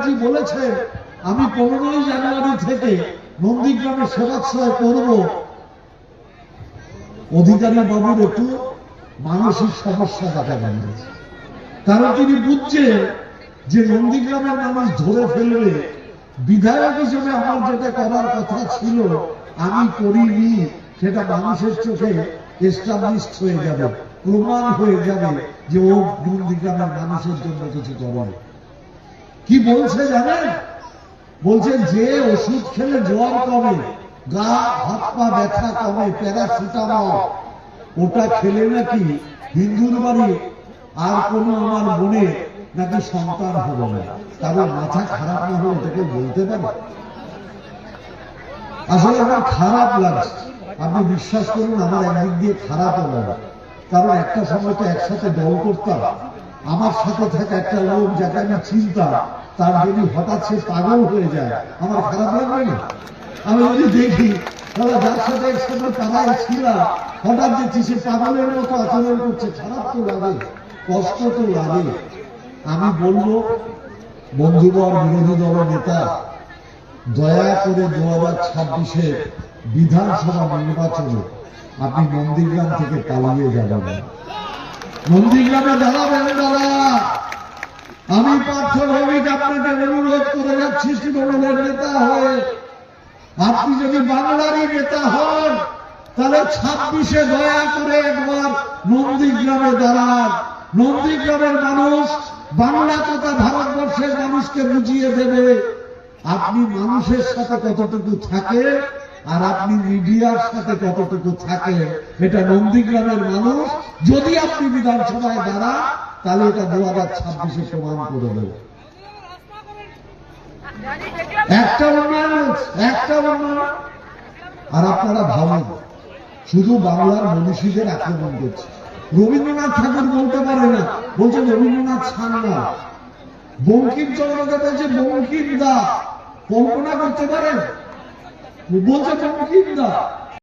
ব্যানার্জি বলেছেন আমি 15ই জানুয়ারি থেকে নন্দীগ্রামে সেবাশ্রয় করব, অধিকারী বাবুর একটু মানসিক সমস্যা দেখা গেছে। কারণ তিনি বুঝছেন যে নন্দীগ্রামের মানুষ ধরে ফেলবে, বিধায়ক হিসেবে আমার যেটা করার কথা ছিল আমি করিনি, সেটা মানুষের চোখে এস্টাবলিশড হয়ে যাবে, প্রমাণ হয়ে যাবে যে ও নন্দীগ্রামের মানুষের জন্য কিছু করে। কি বলছে জানেন? বলছেন যে ওষুধ খেলে জ্বর কমে, গা হাত পা ব্যথা কমে, প্যারাসিটামল, ওটা খেলে নাকি হিন্দুর বাড়ি আর কোনো আমার মনে নাকি সন্তান হবে না। কারণ মাথা খারাপ না হলে এটাকে বলতে পারে? আসলে আমার খারাপ লাগছে, আপনি বিশ্বাস করুন আমার একদিক দিয়ে খারাপও লাগে। কারণ একটা সময় তো একসাথে দল করতাম, আমার সাথে থাকা একটা লোক যাকে আমি চিনতাম, তার যদি হঠাৎ সে পাগল হয়ে যায় আমার খারাপ লাগবে না? আমি যদি দেখি তাহলে যার সাথে একসাথে পাড়ায় ছিলাম হঠাৎ দেখছি সে পাগলের মতো আচরণ করছে, খারাপ তো লাগে, কষ্ট তো লাগে। আমি বলবো বন্ধুবর বিরোধী দল নেতা, দয়া করে 2026-এর বিধানসভা নির্বাচনে আপনি নন্দীগ্রাম থেকে পালিয়ে যাবেন, নন্দীগ্রামে দাঁড়াবেন। দাঁড়া, আমি পার্থ ভৌমিক আপনাকে অনুরোধ করে যাচ্ছি তৃণমূলের নেতা হয়ে, আপনি যদি বাংলারই নেতা হন তাহলে 26-এ দয়া করে একবার নন্দীগ্রামে দাঁড়ান। নন্দীগ্রামের মানুষ বাংলা তথা ভারতবর্ষের মানুষকে বুঝিয়ে দেবে আপনি মানুষের সাথে কতটুকু থাকে আর আপনি মিডিয়ার সাথে কতটুকু থাকে। এটা নন্দীগ্রামের মানুষ, যদি আপনি বিধানসভায় দাঁড়ান তাহলে এটা 2026-এ প্রমাণ করে দেবে। একটা উন্নয়ন, একটা উন্নয়ন। আর আপনারা ভাবেন শুধু বাংলার মনীষীদের আক্রমণ করছে। রবীন্দ্রনাথ ঠাকুর বলতে পারে না, বলছে রবীন্দ্রনাথ ছাড়া। বঙ্কিমচন্দ্রকে বলছে বঙ্কিম দা, কল্পনা করতে পারেন? বলছে বঙ্কিম দা।